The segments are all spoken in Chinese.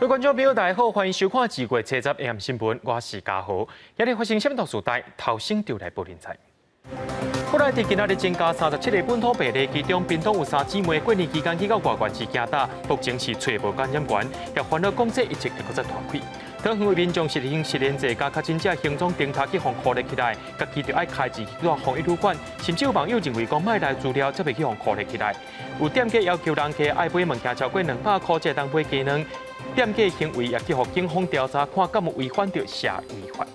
观众朋友，大家好，欢迎收看2月7日 AM 新闻，我是嘉豪。今日发生什么大事代？头先就来报天彩。国内今仔日增加37个本土病例，其中屏东有3姊妹过年期间去到外县市行打，目前是找无感染源，也烦恼讲这一直会搁再传开。桃园为民众实行10连制，加确诊者行踪侦查去互扣勒起来，家己就要开一个防疫旅馆，甚至有网友认为讲卖来资料才袂去互扣勒起来。有店家要求人家爱买物件超过200块才当买鸡卵，店家行为也去互警方调查，看敢有违反着社会法。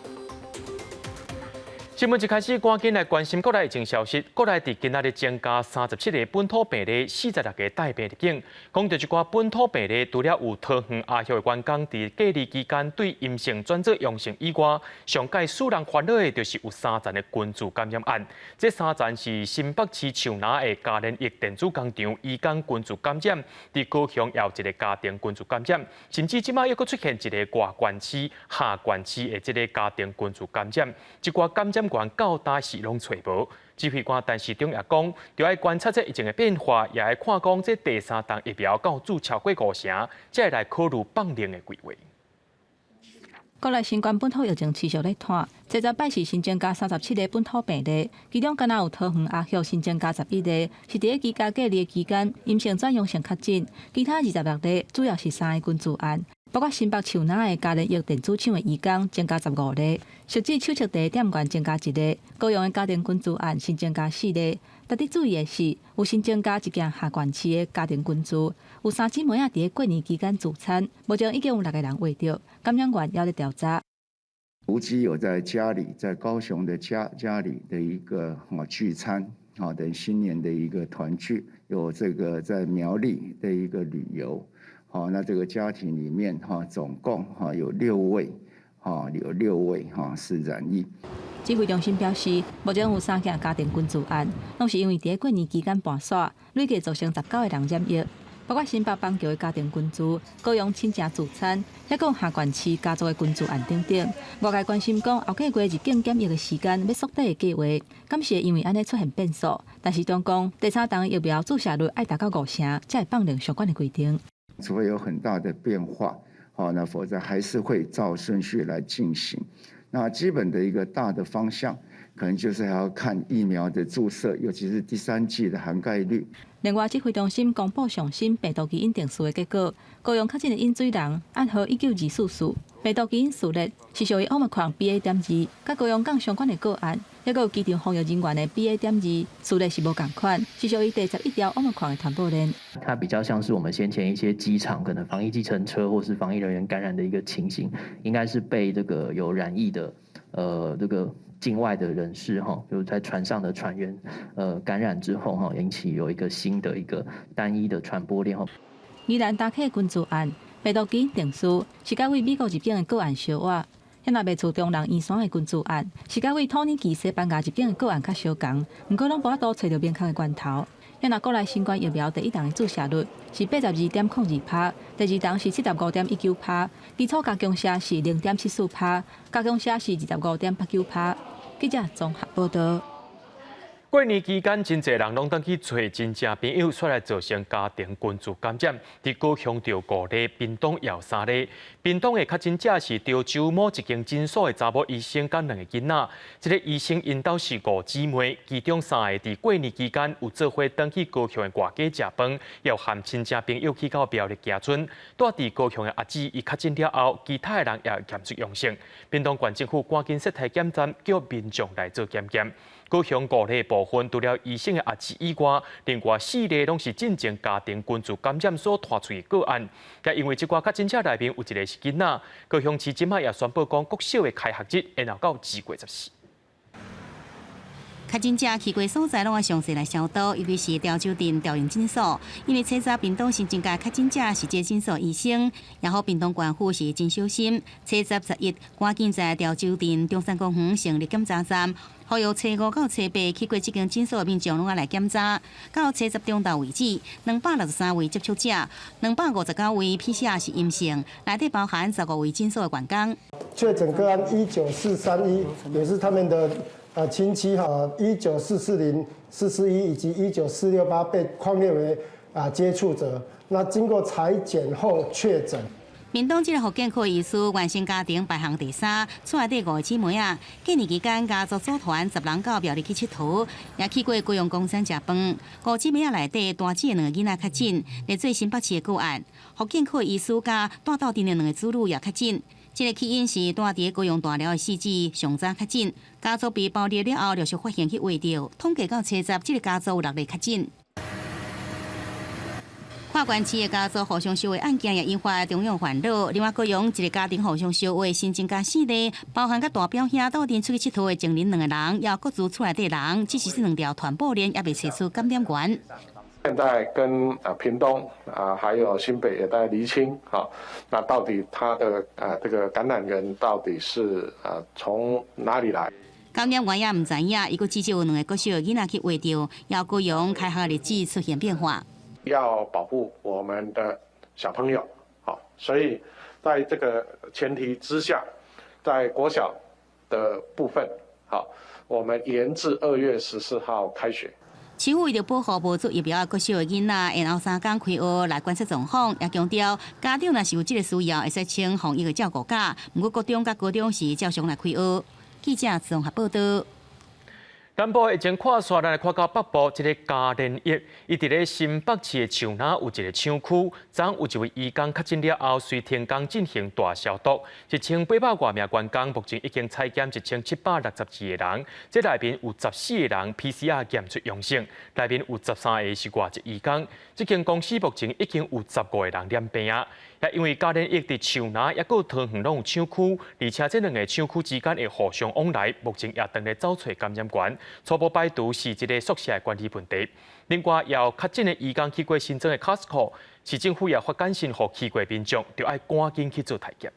新闻一开始，赶紧来关心国内疫情消息。国内伫今仔日增加37个本土病例，46个带病入境。讲到一寡本土病例，除了有桃园阿孝的员工伫隔离期间对阴性转做阳性以外，上届使人烦恼的就是有3件的群聚感染案。这3件是新北市树林的家联益电子工厂医工群聚感染，伫高雄也有一个家庭群聚感染，甚至即摆又搁出现一个外县市、下县市的这个家庭群聚感染，一寡感染源到大时拢找无。指挥官陈时中也讲，就要观察这疫情的变化，也要看讲这第3档疫苗到注超过5成，才会来考虑放零的规划。国内新冠本土疫情持续咧拖，这10摆是新增加37个本土病例，其中敢若有桃园阿孝新增加11例，是伫居家隔离期间阴性转阳性确诊，其他26例主要是3个群聚案。包括新北树林的家联益电子厂的义工增加15例，实际手续地店员增加1例，高雄的家庭群聚案新增加4例。值得注意的是，有新增加一件下县市的家庭群聚，有3姊妹伫过年期间聚餐，目前已经有6个人获着，感染源要在调查。无基有在家里，在高雄的家里的一个聚餐，等新年的一个团聚，有这个在苗栗的一个旅游。好，那这个家庭里面总共有6位，是染疫。指挥中心表示，目前有3件家庭群聚案，拢是因为伫过年期间搬耍，累计造成19个人染疫，包括新北邦桥的家庭群聚、高雄亲情聚餐，还有下县市家族的群聚案等等。外界关心讲后个月入境检疫的时间要缩短的计划，敢是因为安尼出现变数？但是中讲第3档疫苗注射率爱达到5成，才会放零相关的规定。除非有很大的变化，那否则还是会照顺序来进行。那基本的一个大的方向，可能就是还要看疫苗的注射，尤其是第3剂的涵盖率。另外，指挥中心公布上新病毒基因定序的结果，高雄确诊的饮水人暗号19244，病毒基因序列是属于 Omicron BA.2，甲高雄港相关的个案，还有机场防疫人员的 BA.2序列是无共款，是属于第11条 Omicron的传播链。它比较像是我们先前一些机场可能防疫计程车或是防疫人员感染的一个情形，应该是被这个有染疫的这个境外的人士就是在船上的船员感染之后引起有一个新的一个单一的传播链宜兰大溪群聚案，病毒基因定序是甲为美国入境的个案小活。遐若袂厝中人医山的群聚案，是甲为土耳其西班牙入境的个案较相共，毋过拢无法度找到明确的源头。遐若国内新冠疫苗第1档的注射率是82.02%，第2档是75.19%，基础加强社是0.74%，加强社是25.89%。记者综合报道。过年期间，真侪人拢登去找亲戚朋友，出来造成家庭群聚感染。伫高雄就5例，屏东也有3例。屏东的确诊者是潮州某一间诊所的查某医生甲2个囡仔。这个医生因兜是5姊妹，其中3个伫过年期间有做伙登去高雄的外家食饭，也有和亲戚朋友去到苗栗家村。住伫高雄的阿姊，伊确诊了后，其他的人也检出阳性。屏东县政府赶紧设体检站，叫民众来做检验。高雄5例部分，除了医生的阿姊以外，另外4例拢是进前家庭群聚感染所拖出的个案。也因为这挂确诊者内面有1个是囡仔，高雄市今仔也宣布讲国小的开学日延后到2月14。确诊者去过所在，拢要详细来消毒，尤其是潮州镇调营诊所，因为查查屏东新增加确诊者是这诊所医生，然后屏东县府是真小心，查11赶紧在潮州镇中山公园成立检查站，呼吁初5到初8去过这间诊所的民众拢要来检查。到初10中昼为止，263位接触者，259位 PCR 是阴性，内底包含15位诊所的员工。确诊个案19431也是他们的。亲戚19440、441以及19468被框列为接触者。那经过采检后确诊。屏东这个福建科医师原生家庭排行第3，厝内底5个姊妹啊。过年期间，家族组团10人到苗栗去佚佗，也去过高雄公山食饭。5姊妹啊内底，大姐2个囡仔确诊，列做新北市的个案。福建科医师甲带到店的2个子女也确诊。这个起因是住伫高雄大寮的4姊上早确诊，家族被爆裂了后，陆续发现去围着，统计到初10，这个家族有6例确诊。跨县市的家族互相烧的案件也引发中央烦恼。另外，高雄一个家庭互相烧的新增加4例，包含甲大表兄斗阵出去佚佗的情邻2个人，也各自厝内底人，只是这2条传播链也未查出感染源。现在跟屏东还有新北也在厘清，那到底他的这个感染源到底是从哪里来？感染源也唔知影，伊个至少有2个国小的囡仔去围着，要高雄开学日子出现变化。要保护我们的小朋友，所以在这个前提之下，在国小的部分，我们延至2月14号开学。市府为了保护无做疫苗的国小的囡仔，然后3天开学来观察状况，也强调家长若是有这个需要，会使请防疫的照顾假。不过国中甲高中是照常来开学。记者综合报道。南部已经跨线，咱来看到北部一个嘉联益，伊伫咧新北市的树林有一个厂区，昨有一位移工确诊了后，随天工进行大消毒，1800多名员工，目前已经采检1762个人，这内面有14个人 PCR 检出阳性，内面有13个是外籍移工。这间公司目前已经有15个人染病啊。也因为嘉联益伫树林，也个桃园拢有厂区，而且这2个厂区之间会互相往来，目前也正在找找感染源。初步排除是一个宿舍的管理问题。另外，也有确诊的移工去过新增的 Costco， 市政府也发简讯给去过民众，就要赶紧去做体检。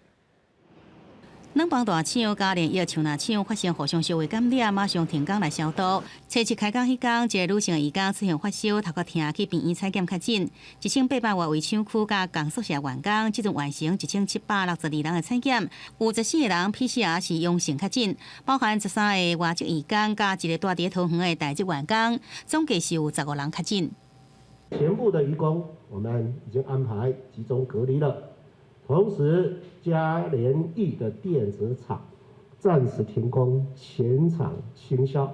两帮大厂嘉联益树林厂发生互相烧的感染，马上停工来消毒。初7开工迄天，一个女性的移工出现发烧，头壳疼，去病院采检确诊。1800多位厂区甲共宿舍员工，即阵完成1762人的采检，有14个人 PCR 是阳性确诊，包含13个外籍移工甲一个住伫桃园的台籍员工，总计是有15人确诊。全部的移工，我们已经安排集中隔离了。同时，嘉联益的电子厂暂时停工，全厂清消。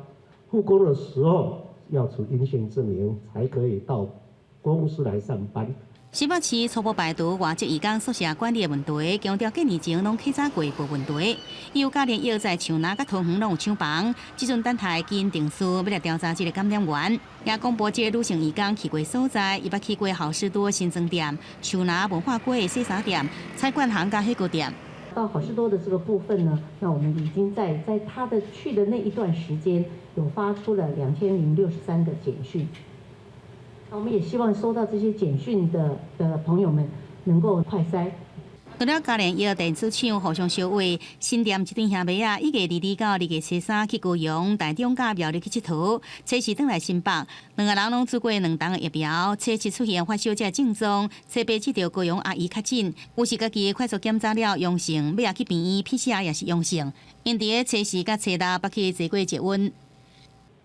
复工的时候要出阴性证明，才可以到公司来上班。新北市初步排除外籍移工宿舍管理的问题，强调过年前拢稽查过无问题。伊有嘉联益在树林甲桃园拢有厂房，即阵等待基因定序，要来调查这个感染源。也公布这个女性移工去过所在，伊捌去过好事多新庄店、树林文化街的洗衫店、菜馆行甲迄个店。到好事多的这个部分呢，那我们已经在他的去的那一段时间，有发出了2063个简讯。我们也希望收到这些简讯的朋友们能够快筛。除了嘉联益电子厂互相烧毁，新店一对兄妹啊，1月22到2月13去高雄、台中甲苗栗去佚佗，初4转来新北，2个人拢做过2档的疫苗，初7出现发烧这症状，初8接到高雄阿姨确诊，有时家己快速检查了阳性，要也去病院 PCR 也是阳性，因伫咧初4甲初6捌去坐过捷运。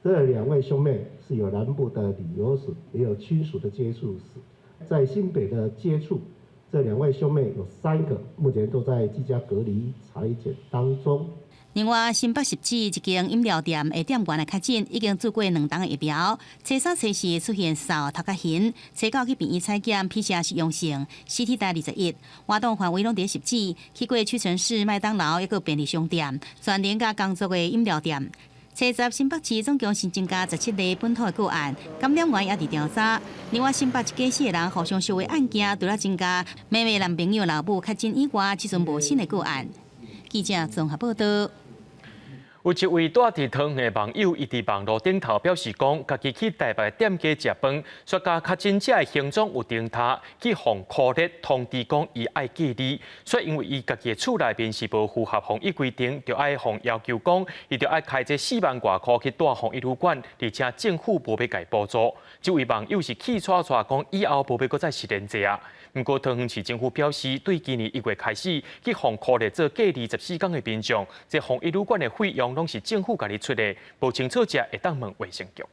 这2位兄妹是有南部的旅游史，也有亲属的接触史，在新北的接触。这2位兄妹有3个，目前都在居家隔离采检当中。另外，新北10指一间饮料店的店员的确诊，已经做过2档的疫苗。初3、初4出现嗽、头壳晕，初9去病院采检 PCR 是阳性 ，CT 值21。活动范围拢伫10指，去过屈臣氏、麦当劳，一个便利商店，全联甲工作的饮料店。初10新北市总共新增加17例本土的个案，感染源也伫调查。另外，新北一家4个人互相烧的案件，除了增加妹妹男朋友老母确诊以外，即阵无新的个案。记者综合报道。有一位住伫桃园的网友，伊伫网络顶头表示讲，家己去台北店家食饭，说甲确诊者的行踪有顶他，去互科列通知讲伊爱隔离，说因为伊家己的厝内面是无符合防疫规定，就爱互要求讲，伊就爱开这4万多块去住防疫旅馆，而且政府无要给补助。这位网友是气喘喘讲，以后无要搁再实联这啊。不过，桃园市政府表示，对今年1月开始去互科列做隔离14天的民众，这防疫旅馆的费用拢是政府家己出的，无清楚者会当问卫生局。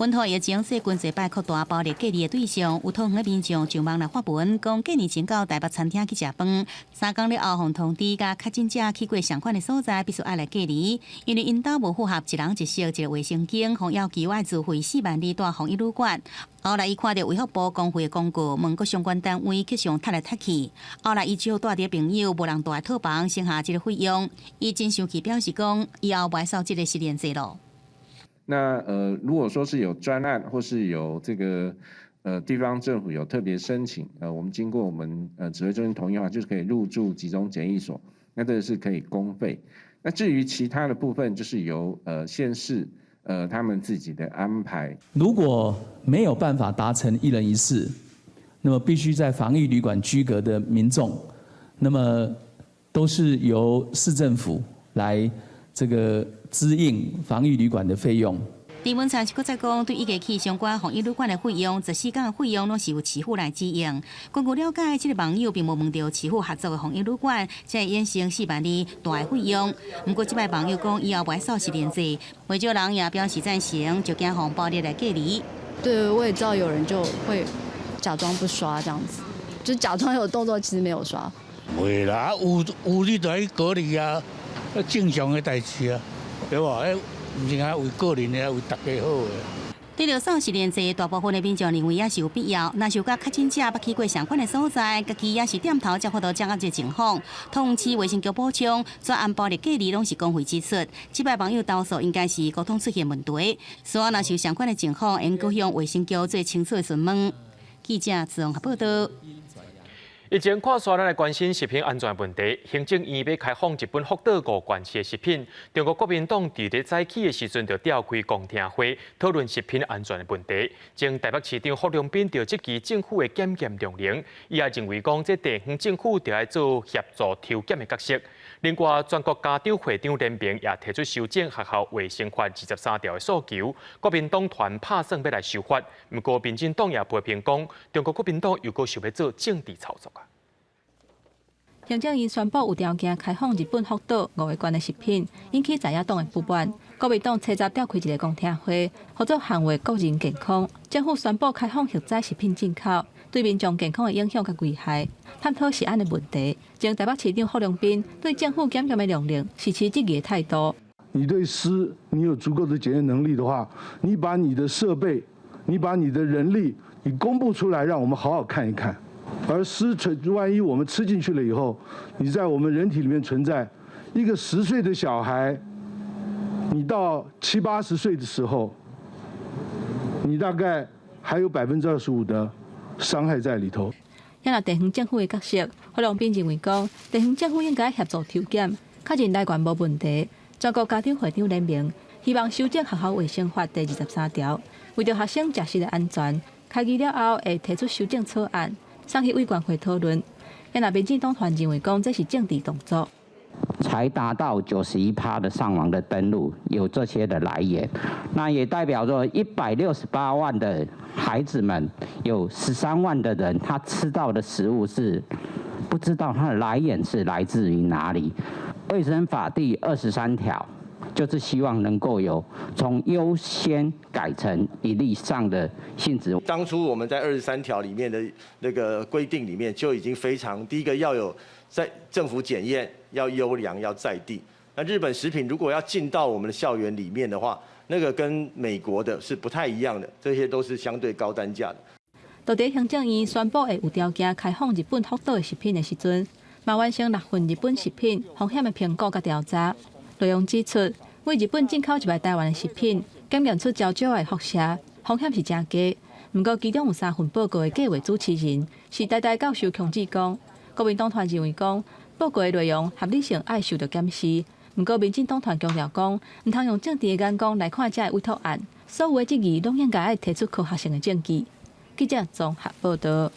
本土疫情细菌侪摆扩大，暴力隔离的对象有讨园的民众上网来发文，讲过年前到台北餐厅去食饭，3天了后，互通知，甲确诊者去过相关的所在，必须爱来隔离，因为因兜无符合一人一宿一个卫生间，互要求爱自费4万2大防疫旅馆。后来伊看到卫福部公会的公告，问各相关单位去上踢来踢去。后来伊只好带着朋友，无人带来套房，省下这个费用。伊真生气，表示讲以后袂扫这个失联制咯。那如果说是有专案或是有这个地方政府有特别申请，我们经过我们指挥中心同意的话，就是可以入住集中检疫所，那这个是可以公费。那至于其他的部分，就是由县市他们自己的安排。如果没有办法达成1人1室，那么必须在防疫旅馆居隔的民众，那么都是由市政府来这个支应防疫旅馆的费用。郑文灿佫再讲，对1月起相关防疫旅馆的费用，14天的费用拢是由市府来支应。根据了解，这个网友并无问到市府合作的防疫旅馆，才会衍生4万2大的费用。不过，这摆网友讲以后不会扫失联制，不少人也表示赞成，就惊防暴力来隔离。对，我也知道有人就会假装不刷这样子，就假装有动作，其实没有刷。袂啦，有你就要隔离啊，正常的代志啊，对吧？唔是讲为个人的，为大家好的。对着扫失联制，大部分的民众认为也是有必要。若是甲确诊者捌去过相关的所在，家己也是点头才看到掌握这情况。通知卫生局补充，专案暴力隔离拢是公费支出。这摆网友投诉应该是沟通出现问题，所以若是有相关的情况，应该向卫生局做清楚的询问。记者自综合报道。疫情看煞，咱来关心食品安全问题。行政院要开放日本福岛5县市的食品，中国国民党伫咧早起的时阵就召开公听会，讨论食品安全的问题。前台北市长霍荣斌就质疑政府的检验量能，伊也认为讲，这地方政府就要做协助抽检的角色。另外，全国家长会长联名也提出修正学校卫生法23条的诉求，国民党团拍算要来修法。不过，民进党也批评讲，中国国民党又搁想要做政治操作啊。行政院宣布有条件开放日本福岛5个县的食品，引起在野党的不满。国民党7日召开一个公听会，合作捍卫国人健康。政府宣布开放核载食品进口，对民众健康的影响和危害，探讨食安的问题。前台北市长霍荣斌对政府检验的量能是持质疑的态度。你对尸，你有足够的检验能力的话，你把你的设备，你把你的人力，你公布出来，让我们好好看一看。而尸万一我们吃进去了以后，你在我们人体里面存在一个10岁的小孩，你到70、80岁的时候，你大概还有25%的伤害在里头。也若地方政府的角色，霍荣斌认为讲，地方政府应该协助抽检，确认来源无问题。全国家长会长联名，希望修正学校卫生法第23条，为着学生食食的安全，开议了后会提出修正草案。上去委员会讨论，也若民进党团认为讲这是政治动作，才达到91%的上网的登录有这些的来源，那也代表着168万的孩子们，有13万的人他吃到的食物是不知道它的来源是来自于哪里。卫生法第23条。就是希望能够有从优先改成一例上的性质。当初我们在23条里面的那个规定里面就已经非常，第一个要有在政府检验，要优良，要在地。那日本食品如果要进到我们的校园里面的话，那个跟美国的是不太一样的，这些都是相对高单价的。到底行政院宣布会有条件开放日本福岛的食品的时阵，嘛完成6份日本食品风险的评估甲调查。内容指出，为日本进口入来台湾的食品，检验出较少的辐射，风险是真低。不过，其中有3份报告的计划主持人是代代教授强志讲，国民党团认为讲报告的内容合理性爱受到检视。不过，民进党团强调讲，唔通用政治的眼光来看这委托案，所有的质疑拢应该提出科学性的证据。记者综合报道。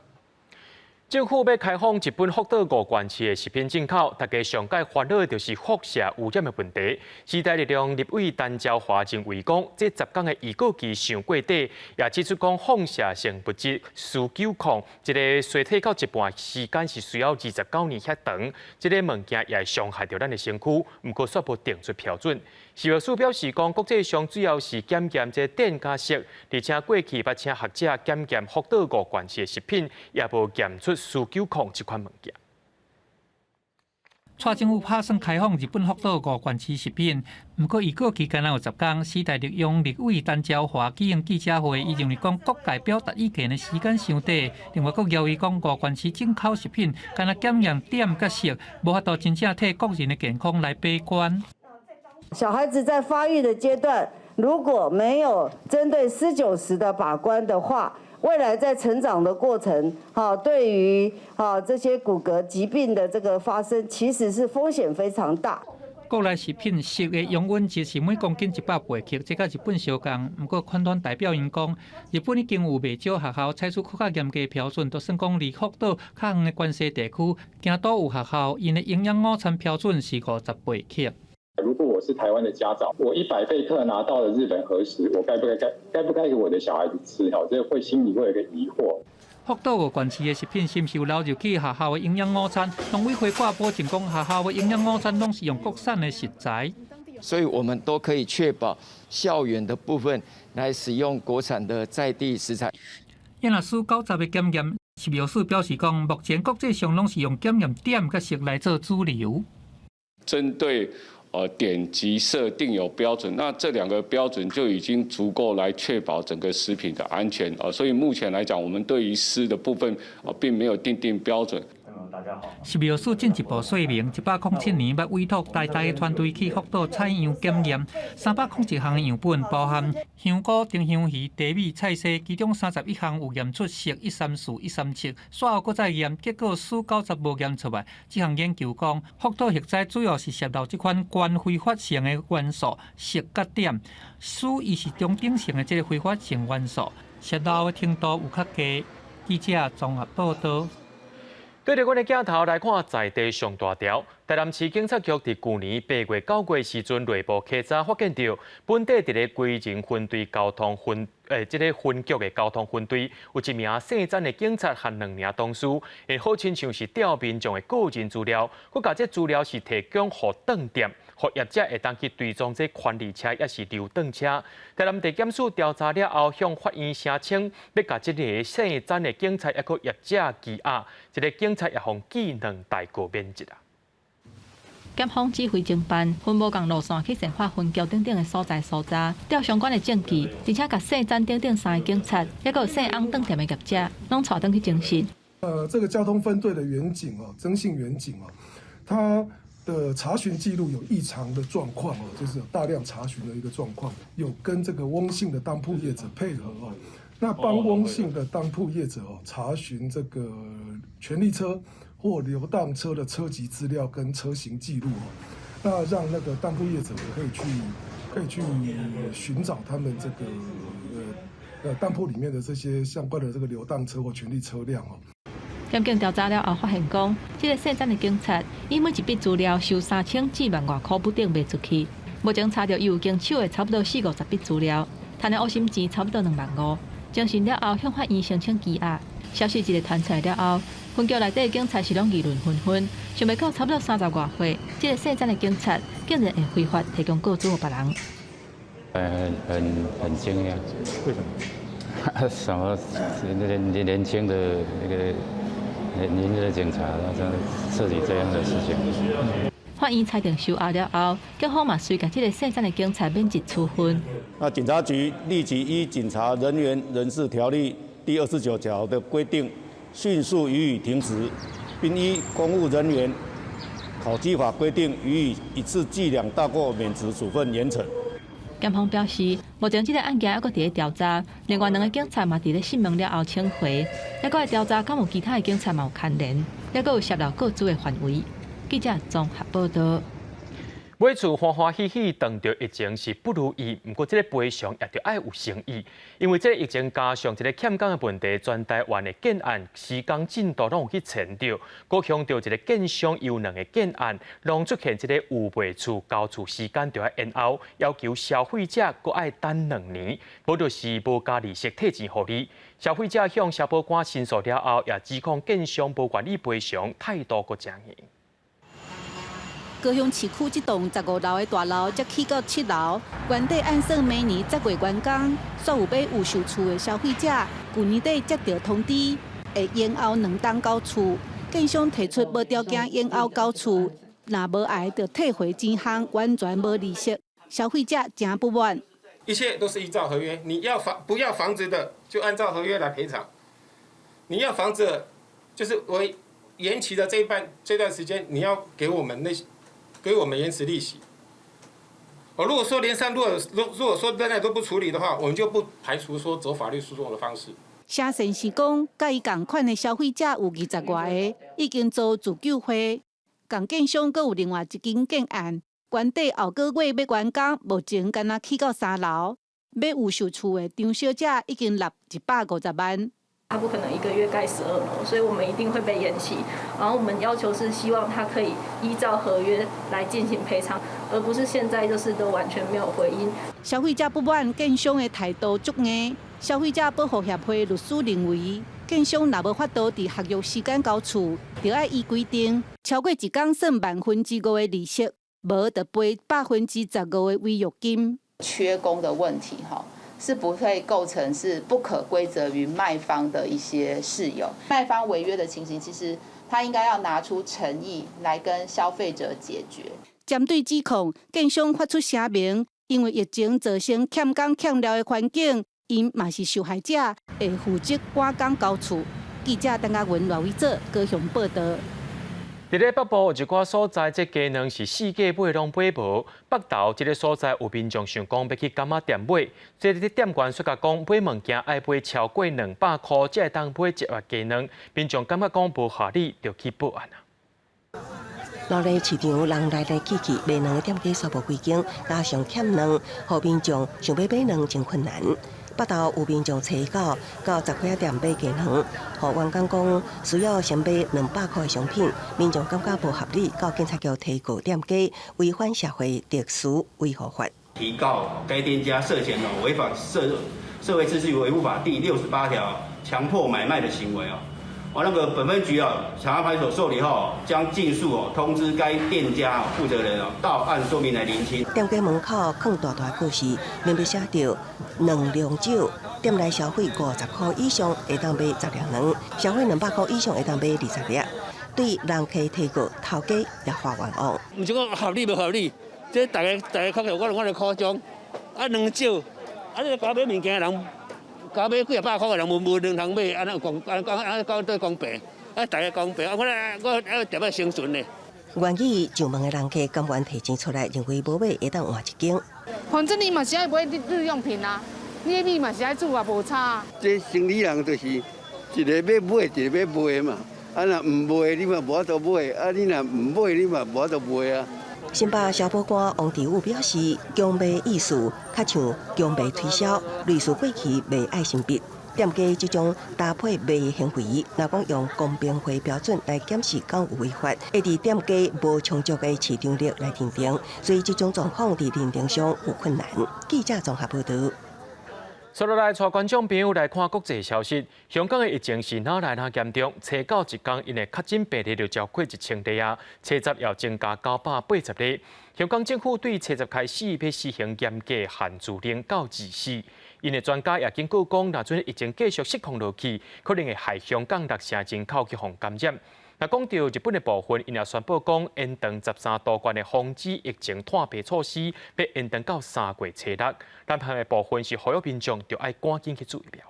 政府要开放日本福岛5县市的食品进口，大家上界烦恼的就是辐射污染的问题。时代力量立委陈椒华认为讲，这10天的预告期上过底，也指出讲放射性物质四九控，一个衰退到一半时间是需要29年遐长，这个物件也会伤害到咱的身躯。不过，却无定出标准。食药署表示讲，国际上主要是检验这电加色，而且过去捌请学者检验福岛5县市的食品，也无检出四九控这款物件。蔡政府打算开放日本福岛5县市食品，不过预告期间有10天，时代力量立委陈椒华举行记者会，伊认为讲各界表达意见的时间伤短，另外佫要伊讲5县市进口食品，干那检验点甲色，无法度真正替国人的健康来把关。小孩子在发育的阶段，如果没有针对4-9-10的把关的话，未来在成长的过程，对于这些骨骼疾病的这个发生，其实是风险非常大。国内食品铀的容允值是每公斤180克，这甲日本相共。不过，款团代表因讲，日本已经有袂少学校采取更加严格的标准，就算讲离福岛较远的关西地区，惊都有学校因的营养午餐标准是58克。如果我是台湾的家长，我100贝克拿到了日本和食，我该不该给我的小孩子吃？这会心里会有一个疑惑。福岛5县市的食品是毋是有流入去学校的营养午餐？农委会保证讲，学校的营养午餐拢是用国产的食材，所以我们都可以确保校园的部分来使用国产的在地食材。因若数90的检验，食药署表示讲，目前国际上拢是用检验点甲色来做主流。针对点及色定有标准，那这2个标准就已经足够来确保整个食品的安全所以目前来讲，我们对于湿的部分并没有定标准。食药署进一步说明，107年要委托大的团队去福岛采样检验，301项样本包含香菇、丁香鱼、茶米、菜色，其中31项有验出铀134、137，随后搁再验，结果数90无验出来。这项研究讲，福岛核灾主要是泄漏这款原挥发性的元素铀甲碘，属伊是中等性的这个挥发性元素，泄漏的程度有较低。记者综合报道。对着阮的镜头来看在地上大条，台南市警察局伫去年8月、9月时阵，内部稽查发现到本地伫个归仁分队交通分局的交通分队，有1名姓詹的警察和2名同事，因好亲像是调民众的个人资料，佮把这资料是提供给饭店，互业者会当去追踪这权利车也是流动车。台南地检署调查了后，向法院申请要甲这个姓詹的警察一个业者羁押，这个警察也互记2大过免职啊。检方指挥侦办，分无共路线去善化分局等的所在搜查，调相关的证据，而且甲姓詹等3个警察，也有姓翁等店的业者，拢带登去侦讯。这个交通分队的员警曾姓员警他的查询记录有异常的状况就是有大量查询的一个状况，有跟这个翁姓的当铺业者配合那帮翁姓的当铺业者查询这个权利车或流荡车的车籍资料跟车型记录那让那个当铺业者可以去寻找他们这个当铺里面的这些相关的这个流荡车或权利车辆检警调查了后发现讲，这个姓詹的警察，伊每一笔资料收3000至1万外块不等卖出去。目前查到伊有经手的差不多40-50笔资料，赚的恶心钱差不多2万5。侦讯了后，向法院申请羁押。消息一个传出来了后，分局内底的警察是拢议论纷纷，想袂到差不多30外岁，这个姓詹的警察竟然会非法提供个资给别人。很惊讶，为什么？什么年轻的那个年轻的警察，然后涉及这样的事情。法院裁定收押了后，警方嘛随甲这个姓詹的警察免职处分。那警察局立即依《警察人员人事条例》第29条的规定，迅速予以停职，并依公务人员考绩法规定予以一次计量大过免职处分严惩。检方表示，目前这个案件还佫伫咧调查，另外2个警察嘛伫咧讯问了后请回，还佫会调查敢有其他的警察嘛有牵连，还佫有泄露个资的范围。记者综合报道。买厝欢欢喜喜，当着疫情是不如意，不过这个赔偿也着爱有诚意，因为这个疫情加上这个欠工的问题，全台湾的建案施工进度拢有去前着，高强调一个建商优能的建案，拢出现这个有卖厝交厝时间就要延后，要求消费者搁爱等2年，无就是无加利息退钱互你。消费者向消保官申诉了后，也指控建商无愿意赔偿，态度搁强硬。高雄市区这栋15楼的大楼，才起到7楼，原底按算每年10月完工，所有买有售厝的消费者，去年底接到通知，会延后2档交厝。建商提出无条件延后交厝，若无爱就退回钱项，完全无利息，消费者真不满。一切都是依照合约，你要不要房子的，就按照合约来赔偿；你要房子，就是为延期的这段时间，你要给我们延迟利息。如果说连上，如果说现在都不处理的话，我们就不排除说走法律诉讼的方式。写信是讲，甲伊同款的消费者有20外个，已经遭自救会。共建商阁有另外一间建案，原底后个月要完工，目前敢若起到3楼。买有售厝的张小姐已经纳150万。他不可能1个月盖12楼，所以我们一定会被延期。然后我们要求是希望他可以依照合约来进行赔偿，而不是现在就是都完全没有回应。消费者不满建商的态度足硬。消费者保护协会律师认为，建商若无法度伫合约时间交厝，就要依规定超过1天算5%的利息，无就赔15%的违约金。缺工的问题是不会构成是不可归责于卖方的一些事由。卖方违约的情形，其实他应该要拿出诚意来跟消费者解决。针对指控，建商发出声明，因为疫情造成欠工欠料的环境，因嘛是受害者，会负责赶工交厝。记者邓家文、罗伟哲高雄报道。伫咧北部有一寡所在，这鸡卵是4价买拢买无。北投这个所在有民众想讲要去柑仔店买，这个店员说甲讲买物件爱买超过200块才会当买1盒鸡卵，民众感觉讲无合理，就去报案啊。劳力市场人来来去去，卖卵的店家数无几间，加上欠卵，互民众想要买卵真困难。北投有民众找到10块店买鸡卵，互员工讲需要先买200块的商品，民众感觉无合理，到警察局提告店家违反社会特殊维护法，提告该店家涉嫌违反社会秩序维护法第68条强迫买卖的行为那个本分局长安派出所受理后，将尽速通知该店家负责人到案说明来厘清。店家门口放大告示，面壁写着卵量少，店内消费50块以上会当买10粒卵，消费200块以上会当买20粒。对人客提告，头家也发冤枉。唔是讲合理无合理，这大家看起我就夸张，卵少，你搞买物件的人。搞买几100块的人无两通买，安讲对公平，大家公平，我特别生存呢。愿意上门的人客甘愿提钱出来，认为无买会当换一间。反正你嘛是爱买日用品啊，你的米嘛是爱煮啊，无差。这生理人就是一个要买，一个要卖嘛。若唔卖，你嘛无法度买；你若唔买，你嘛无法度卖啊。新北消保官王志武表示，强卖意思较像强卖推销，类似过去卖爱心笔。店家即种搭配卖行为，若讲用公平会标准来检视，敢有违法，会伫店家无充足的市场力来认定，所以即种状况伫认定上有困难。记者综合报道。接落来，带观众朋友来看国际消息。香港的疫情是哪来哪严重？初9一天，因的确诊病例就超过1000例啊，初10要增加980例。香港政府对初10开始要施行严格限聚令到24。因的专家也警告讲，若阵疫情继续失控落去，可能会害香港6成人口去防感染。那讲到日本的部分，因也宣布讲，延长13都县的防止疫情探病措施，要延长到3月初6。南韩的部分是呼吁民众就要赶紧去注意了。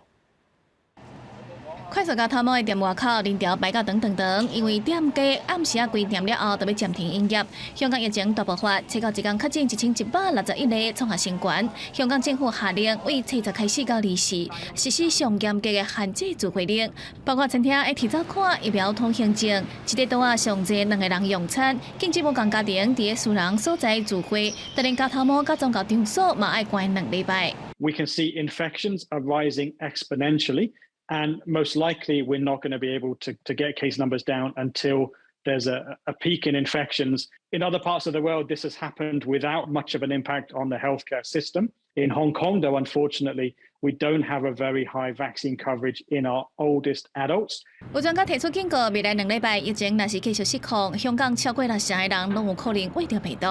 快速交通网的店外口人潮排到长，因为店家暗时关店了后，就要暂停营业。香港疫情大爆发，初到一天确诊1161例创下新高。香港政府下令为初10开始到24实施上严格的限制聚会令，包括餐厅要提早看疫苗通行证，一个桌啊上济2个人用餐，禁止无共家庭伫私人所在聚会，就连交通网甲宗教场所嘛要关2礼拜。We can see infections are rising exponentially. And most likely, we're not going to be able to get case numbers down until there's a peak in infections. In other parts of the world, this has happened without much of an impact on the healthcare system. In Hong Kong, though, unfortunately, we don't have a very high vaccine coverage in our oldest adults. 有专家提出警告，未来2礼拜疫情若是继续失控，香港超过60个人拢有可能患着病毒。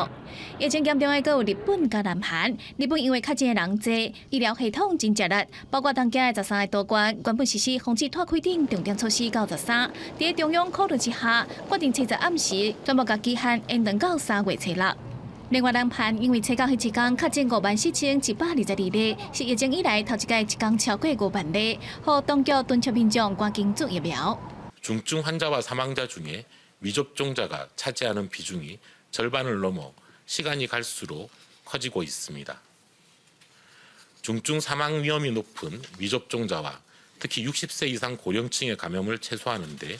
疫情严重的，还有日本甲南韩。日本因为确诊的人多，医疗系统真吃力，包括当家的13个都县，原本实施防止拓开店重点措施到13，在中央考虑之下，决定初10暗时全部甲期限延长到3月初6。另外，南韩因为初9迄一天确诊54122例，是疫情以来头一届一天超过500例，互当局敦促民众赶紧注疫苗。 중증 환자와 사망자 중에 위접종자가 차지하는 비중이 절반을 넘어 시간이 갈수록 커지고 있습니다. 중증 사망 위험이 높은 위접종자와 특히 60세 이상 고령층의 감염을 최소화하는 데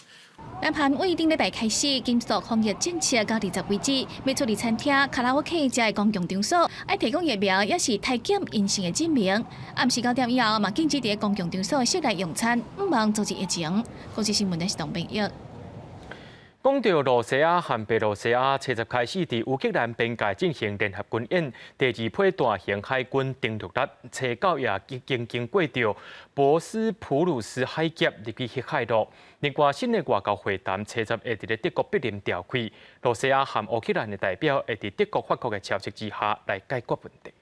南韩为顶礼拜开始检索防疫政策到20为止，要处理餐厅、卡拉 OK 这些公共场所，要提供疫苗也是体检阴性的证明。暗时9点以后，嘛禁止在公共场所室内用餐，唔望阻止疫情。国际新闻的是董炳玉。 讲到罗西亚和白罗西亚，初10开始伫乌克兰边界进行联合军演，第2批大型海军登陆日，初9也经过着博斯普鲁斯海峡入去黑海路。另外，新的外交会谈初10会伫咧德国柏林召开，罗西亚和乌克兰的代表会伫德国、法国的敲击之下来解决问题。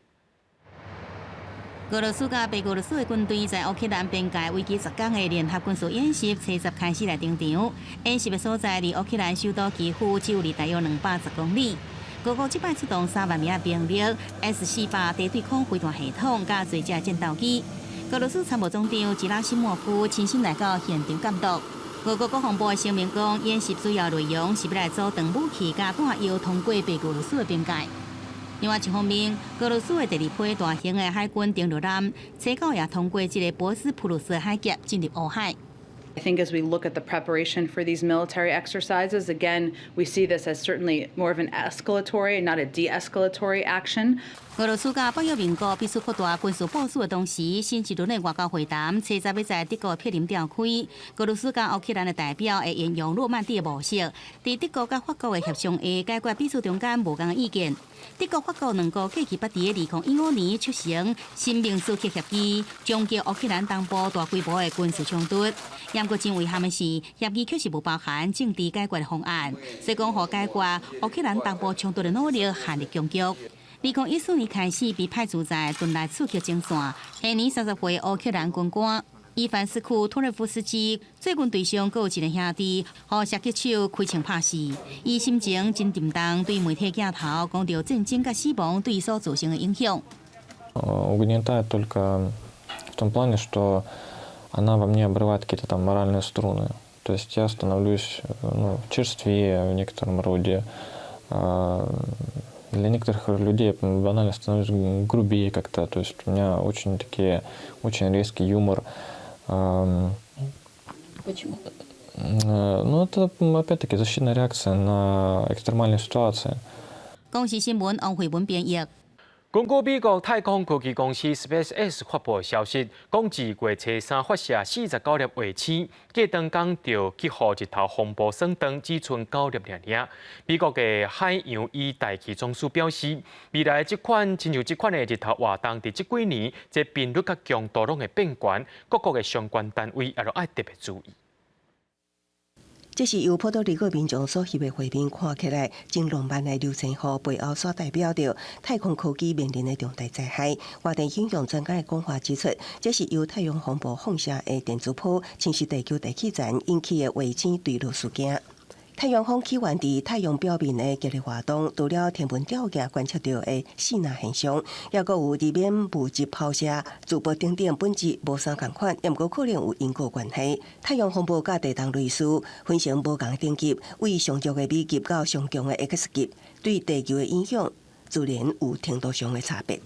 俄罗斯甲白俄罗斯的军队在乌克兰边界为期10天的联合军事演习，初10开始来登场。演习的所在离乌克兰首都基辅只有离大约210公里。俄国这摆出动3万名兵力 S-400地对空飞弹系统甲侪架战斗机。俄罗斯参谋总长吉拉西莫夫亲身来到现场监督。俄国国防部的声明讲，演习主要内容是要来阻挡武器甲弹药通过白俄罗斯的边界。 另外一方面，俄罗斯的第2批大型的海军登陆舰，初9也通过这个博斯普鲁斯海峡进入乌海。 I think as we look at the preparation for these military exercises, again, we see this as certainly more of an escalatory, not a de-escalatory action. 俄罗斯甲北约盟国必须扩大军事部署的同时，新一轮的外交会谈初10要在德国柏林召开。俄罗斯甲乌克兰的代表会沿用诺曼底的模式，伫德国甲法国的协商下解决彼此中间无共的意见。德国、法国2国过去捌伫2015年促成新明斯克协议，终结乌克兰东部大规模的军事冲突。不过真遗憾的是，协议确实无包含政治解决的方案，所以讲，互解决乌克兰东部冲突的努力限力僵局。 2014年开始被派驻在顿内茨克前线，下年30岁乌克兰军官伊凡斯库托列夫斯基最军队上，阁有一个兄弟，互射击手开枪拍死。伊心情真沉重，对媒体镜头讲到战争甲死亡对伊所造成的影响。Угнетает только в том плане, что она во мне обрывает какие-то там моральные струны. То есть я становлюсь черствее в некотором роде. Для некоторых людей я банально становлюсь грубее как-то. То есть у меня очень резкий юмор. Почему? Ну, это опять-таки защитная реакция на экстремальные ситуации. 公司新闻王慧文编译。 根据美国太空科技公司 SpaceX 发布消息，讲自月初3发射49粒卫星，过长讲就去互一头风暴算断，只剩9粒尔。美国的海洋与大气总署表示，未来亲像这款的日头活动，伫这几年，这频率甲强度拢会变悬，各国的相关单位也要特别注意。 这是由波多黎各民众所翕的画面，看起来真浪漫的流星雨背后所代表着太空科技面临的重大灾害。外电引用专家的讲话指出，这是由太阳风暴放射的电磁波侵蚀地球大气层引起的卫星坠落事件。太阳风起源伫太阳表面的激烈活动，除了天文条件观测到的四纳现象，也佫有地面物质抛射、驻波等等本质无相共款，也毋过可能有因果关系。太阳风暴甲地动类似，分成无共等级，为上弱的美级到上强的 X 级，对地球的影响自然有程度上的差别。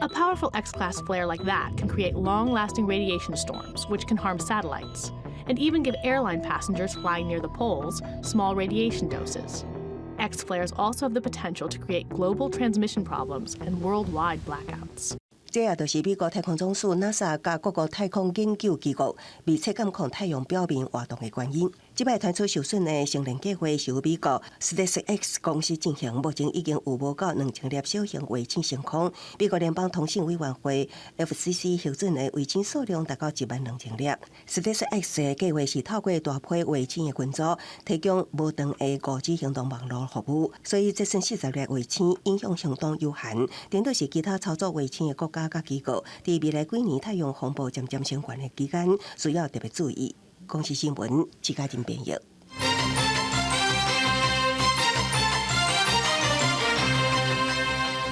A powerful X-class flare like that can create long-lasting radiation storms, which can harm satellites, and even give airline passengers flying near the poles small radiation doses. X flares also have the potential to create global transmission problems and worldwide blackouts. 这也就是美国太空总署 NASA 甲各国太空研究机构密切监控太阳表面活动的原因。即摆传出受损的星链计划是由美国 SpaceX 公司进行，目前已经有无到2000粒小型卫星升空。美国联邦通信委员会 FCC 核准的卫星数量达到12000粒。SpaceX 的计划是透过大批卫星的群组，提供无断的5G 行动网络服务，所以这算40粒卫星影响相当有限。顶多是其他操作卫星的国家甲机构，伫未来几年太阳风暴渐渐升悬的期间，需要特别注意。公司新闻，自家真编译。